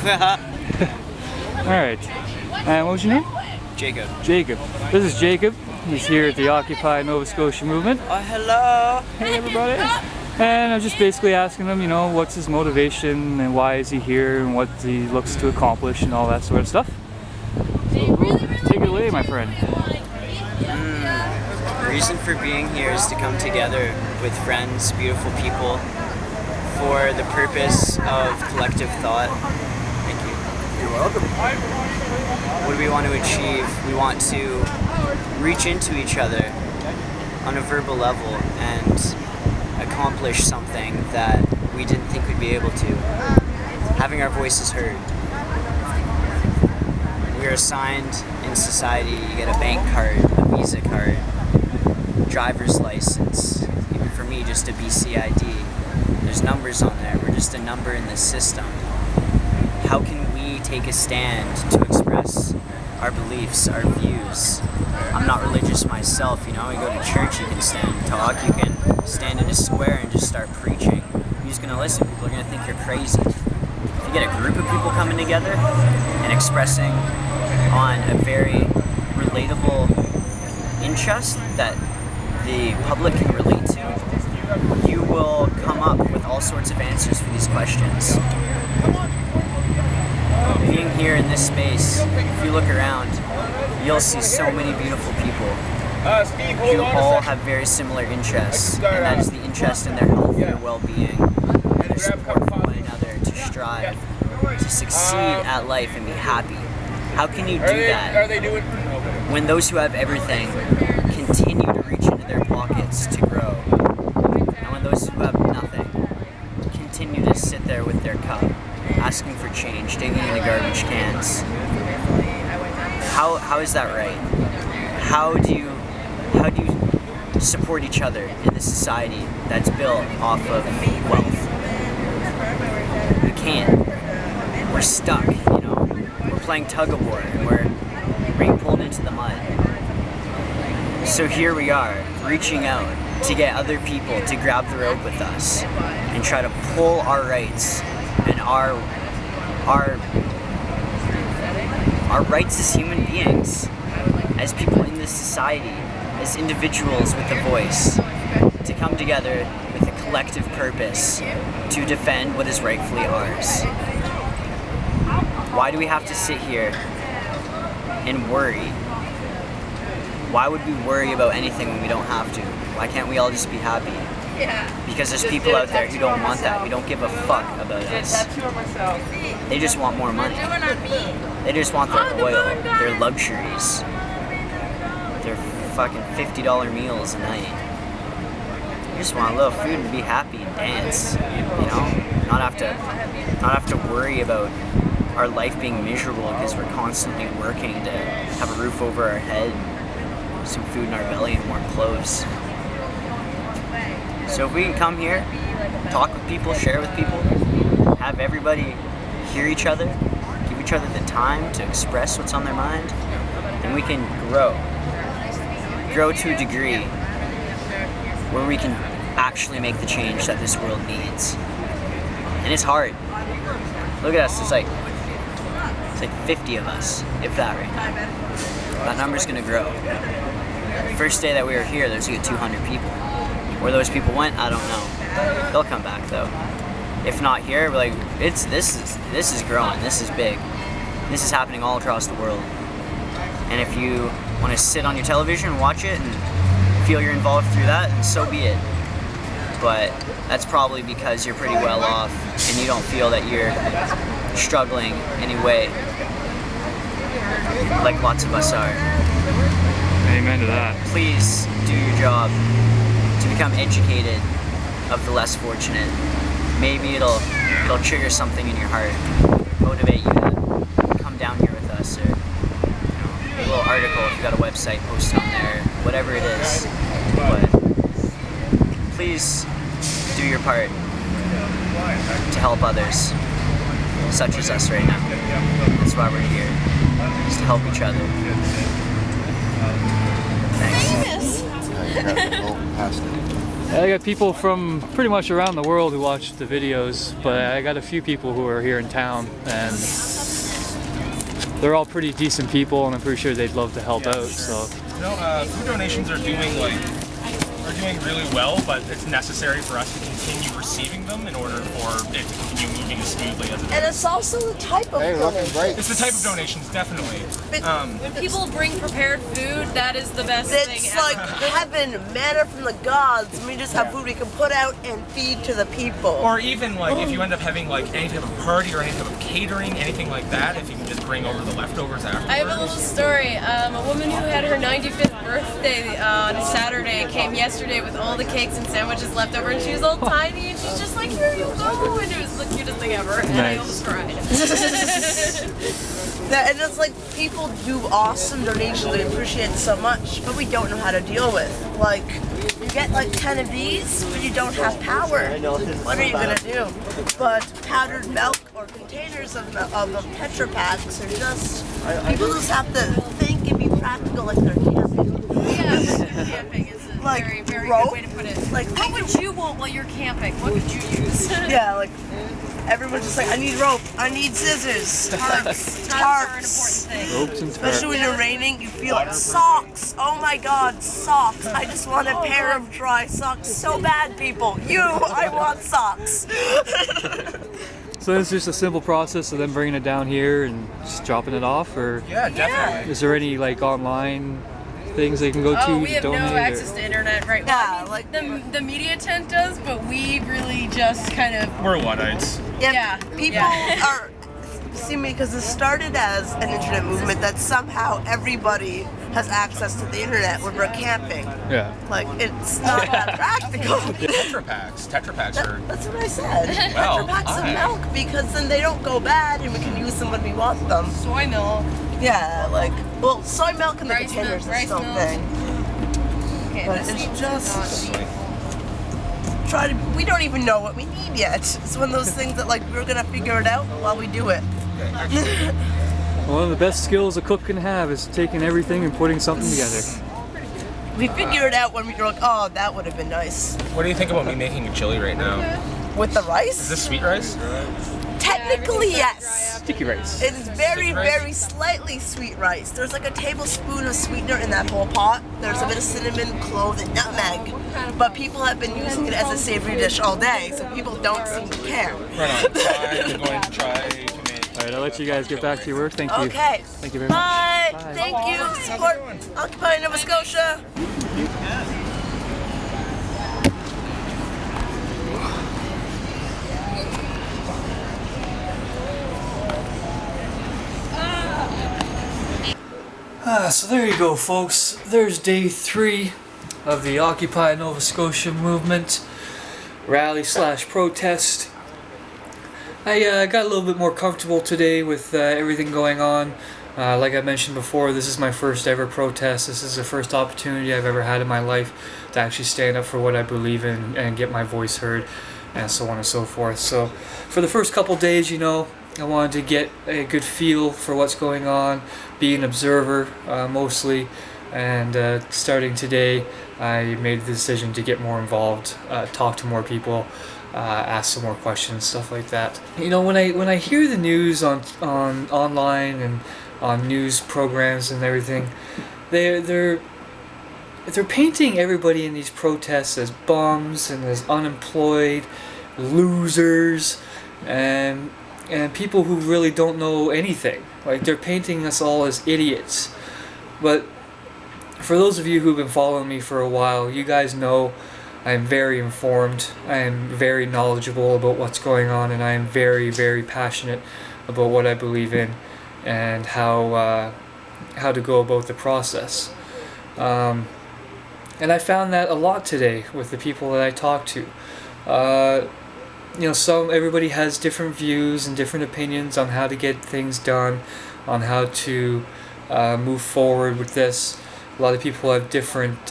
Alright. And what was your name? Jacob. Jacob. This is Jacob. He's here at the Occupy Nova Scotia movement. Oh, hello. Hey, everybody. And I'm just basically asking him, you know, what's his motivation and why is he here and what he looks to accomplish and all that sort of stuff. So, take it away, my friend. The reason for being here is to come together with friends, beautiful people, for the purpose of collective thought. Thank you. You're welcome. What do we want to achieve? We want to reach into each other on a verbal level and accomplish something that we didn't think we'd be able to. Having our voices heard. We are assigned in society, you get a bank card, a Visa card, driver's license, even for me just a BC ID. There's numbers on there, we're just a number in the system. How can we take a stand to express our beliefs, our views? I'm not religious myself, you know, you go to church, you can stand and talk, you can stand in a square and just start preaching. Who's gonna listen? People are gonna think you're crazy. If you get a group of people coming together and expressing on a very relatable interest that the public can relate to, you will come up with all sorts of answers for these questions. Being here in this space, if you look around, you'll see so many beautiful people who all have very similar interests, and that is the interest in their health, their well-being, and their support for one another to strive, to succeed at life and be happy. How can you do that when those who have everything continue to reach into their pockets to grow, and when those who have nothing continue to sit there with their cup, asking for change, digging into garbage cans? How is that right? How do you support each other in this society that's built off of wealth? We can't. We're stuck, you know. We're playing tug of war and we're being pulled into the mud. So here we are, reaching out to get other people to grab the rope with us and try to pull our rights and our rights as human beings, as people in this society, as individuals with a voice, to come together with a collective purpose to defend what is rightfully ours. Why do we have to sit here and worry? Why would we worry about anything when we don't have to? Why can't we all just be happy? Because there's people out there who don't want that, who don't give a fuck about us. They just want more money. They just want their oil, their luxuries, their fucking $50 meals a night. They just want a little food and be happy and dance, you know? Not have to worry about our life being miserable because we're constantly working to have a roof over our head, some food in our belly, and warm clothes. So if we can come here, talk with people, share with people, have everybody hear each other, give each other the time to express what's on their mind, then we can grow to a degree where we can actually make the change that this world needs. And it's hard. Look at us, it's like 50 of us, if that right now. That number's gonna grow. The first day that we were here, there's like 200 people. Where those people went, I don't know. They'll come back though. If not here, we're like, this is growing, this is big. This is happening all across the world. And if you want to sit on your television and watch it and feel you're involved through that, then so be it. But that's probably because you're pretty well off and you don't feel that you're struggling anyway, like lots of us are. Amen to that. Please do your job to become educated of the less fortunate. Maybe it'll trigger something in your heart, motivate you to come down here with us, or a little article if you got a website, post it on there, whatever it is. But please do your part to help others, such as us right now. That's why we're here, just to help each other. Thanks. I got people from pretty much around the world who watch the videos, but I got a few people who are here in town, and they're all pretty decent people, and I'm pretty sure they'd love to help out. So, food donations are doing really well, but it's necessary for us to continue receiving them in order for it to continue moving as smoothly as it is. And it's also the type of donation. It's the type of donations, definitely. When people bring prepared food, that is the best thing It's ever. like heaven, manna from the gods. We just have food we can put out and feed to the people. Or even like if you end up having like any type of party or any type of catering, anything like that, if you can just bring over the leftovers afterwards. I have a little story. A woman who had her 95th birthday on Saturday came yesterday with all the cakes and sandwiches left over, and she was all tiny, and she's just like, here you go, and it was the cutest thing ever, and I almost cried. And it's like people do awesome donations we appreciate so much, but we don't know how to deal with. Like, you get like 10 of these, but you don't have power. What are you gonna do? But powdered milk or containers of the Tetra Packs are just, people just have to think and be practical like they're camping. Yeah, camping is a Like very, very rope? good way to put it. Like, What would you want while you're camping? What could you use? yeah, like everyone's just like, I need rope, I need scissors, Tarps are an important tarps. thing. ropes and Especially when it's raining, you feel it. Socks! Oh my god, socks! I just want a pair of dry socks so bad, people. I want socks! So it's just a simple process of them bringing it down here and just dropping it off, or Yeah, definitely. is there any like online things they can go to Oh, we have donate? no access to internet right Yeah, now. like- the media tent does, but we really just kind of We're Luddites. Yeah, People are. See me, because it started as an internet movement that somehow everybody has access to the internet when we're camping. Yeah. Like, it's not that practical. Tetra Packs are. That's what I said. Well, Tetra Packs of alright. milk, because then they don't go bad and we can use them when we want them. soy milk. Yeah, like, well, soy milk in the Rice milk, containers is rice still milk. thing. Okay, But this it's needs just- not be- We don't even know what we need yet. It's one of those things that, like, we're gonna figure it out while we do it. One of the best skills a cook can have is taking everything and putting something together. We figure it out when we're like, oh, that would have been nice. What do you think about me making a chili right now? With the Is rice? this sweet rice? Technically, everything's gotta dry yes. up. Sticky rice. It is very, Sticky rice? very slightly sweet rice. There's like a tablespoon of sweetener in that whole pot. There's a bit of cinnamon, clove, and nutmeg. But people have been using it as a savory dish all day, so people don't seem to care. Right on. So I'm going to try to make. All right, I'll let you guys get back to your work. Thank you. Okay. Thank you very much. Bye. Bye. Thank you. Support Occupy Nova Scotia. So there you go, folks. There's day 3 of the Occupy Nova Scotia movement rally/protest. I got a little bit more comfortable today with everything going on. Like I mentioned before, this is my first ever protest. This is the first opportunity I've ever had in my life to actually stand up for what I believe in and get my voice heard, and so on and so forth. So for the first couple days, I wanted to get a good feel for what's going on, be an observer mostly, and starting today I made the decision to get more involved, talk to more people, ask some more questions, stuff like that. When I hear the news on online and on news programs and everything, they're painting everybody in these protests as bums and as unemployed, losers, and people who really don't know anything. Like, they're painting us all as idiots. But for those of you who've been following me for a while, you guys know I am very informed, I am very knowledgeable about what's going on, and I am very, very passionate about what I believe in and how to go about the process. And I found that a lot today with the people that I talked to. Everybody has different views and different opinions on how to get things done, on how to move forward with this. A lot of people have different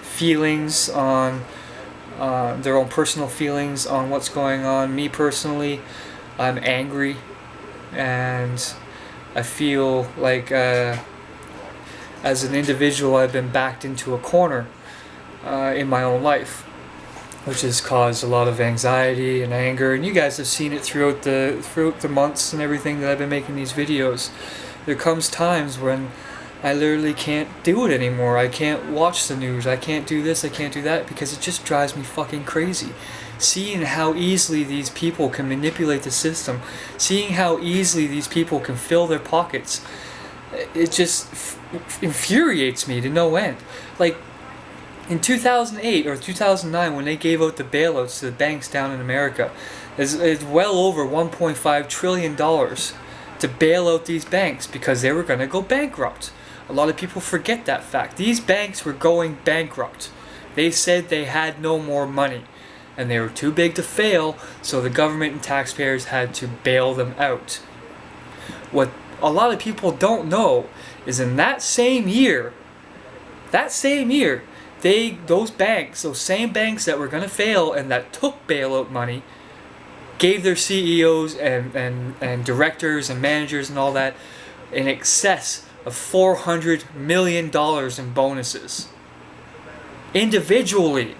feelings on their own personal feelings on what's going on. Me personally, I'm angry, and I feel like as an individual I've been backed into a corner, in my own life, which has caused a lot of anxiety and anger. And you guys have seen it throughout the months and everything that I've been making these videos. There comes times when I literally can't do it anymore. I can't watch the news. I can't do this. I can't do that, because it just drives me fucking crazy. Seeing how easily these people can manipulate the system, seeing how easily these people can fill their pockets, it just infuriates me to no end. Like, in 2008 or 2009, when they gave out the bailouts to the banks down in America, it's well over $1.5 trillion to bail out these banks because they were going to go bankrupt. A lot of people forget that fact. These banks were going bankrupt. They said they had no more money, and they were too big to fail, so the government and taxpayers had to bail them out. What a lot of people don't know is in that same year, those banks, those same banks that were going to fail and that took bailout money, gave their CEOs and directors and managers and all that in excess of $400 million in bonuses. Individually.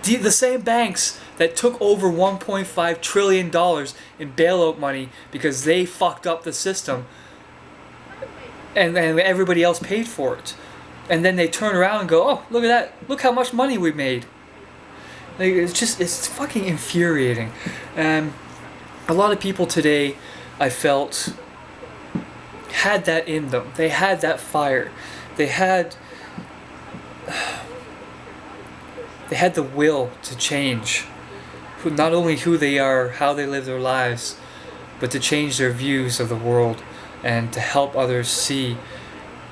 The same banks that took over $1.5 trillion in bailout money because they fucked up the system and everybody else paid for it. And then they turn around and go, oh, look at that. Look how much money we made. Like, it's fucking infuriating. And a lot of people today, I felt, had that in them. They had that fire. They had the will to change. Not only who they are, how they live their lives, but to change their views of the world and to help others see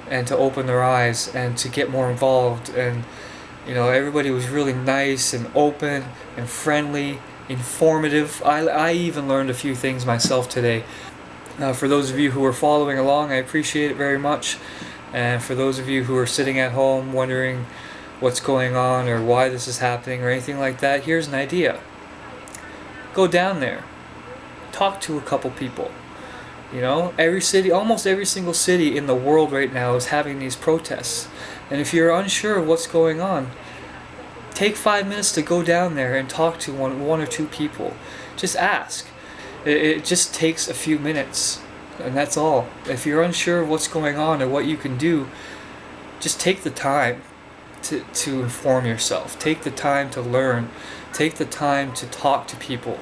and to open their eyes and to get more involved. And everybody was really nice and open and friendly, informative. I even learned a few things myself today. For those of you who are following along, I appreciate it very much. And for those of you who are sitting at home wondering what's going on or why this is happening or anything like that, here's an idea. Go down there. Talk to a couple people. Every city, almost every single city in the world right now is having these protests. And if you're unsure of what's going on, take 5 minutes to go down there and talk to one or two people. Just ask. It just takes a few minutes, and that's all. If you're unsure of what's going on or what you can do, just take the time to inform yourself. Take the time to learn. Take the time to talk to people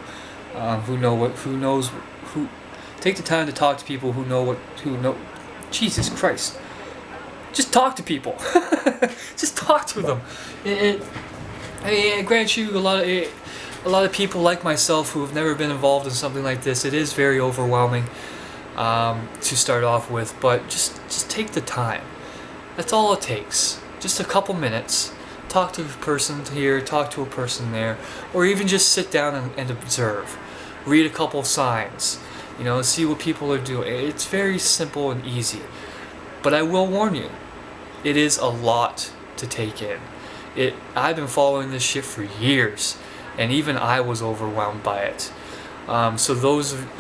Take the time to talk to people who know. Jesus Christ. Just talk to people. Just talk to them. I grant you, a lot of people like myself who have never been involved in something like this, it is very overwhelming to start off with, but just take the time. That's all it takes. Just a couple minutes. Talk to a person here, talk to a person there, or even just sit down and observe. Read a couple signs. See what people are doing. It's very simple and easy. But I will warn you, it is a lot to take in. I've been following this shit for years, and even I was overwhelmed by it. So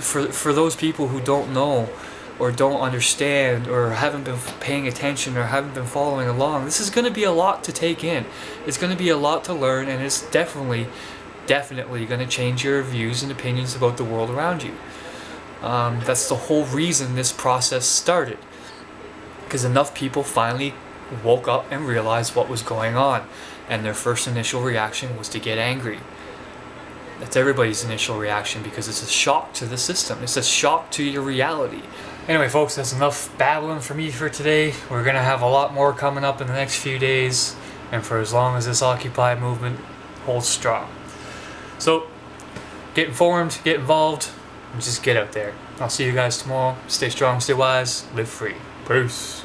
for those people who don't know or don't understand or haven't been paying attention or haven't been following along, this is going to be a lot to take in. It's going to be a lot to learn, and it's definitely going to change your views and opinions about the world around you. That's the whole reason this process started, because enough people finally woke up and realized what was going on, and their first initial reaction was to get angry. That's everybody's initial reaction, because it's a shock to the system. It's a shock to your reality. Anyway, folks, that's enough babbling for me for today. We're going to have a lot more coming up in the next few days, and for as long as this Occupy movement holds strong. So, get informed, get involved, and just get out there. I'll see you guys tomorrow. Stay strong, stay wise, live free. Peace.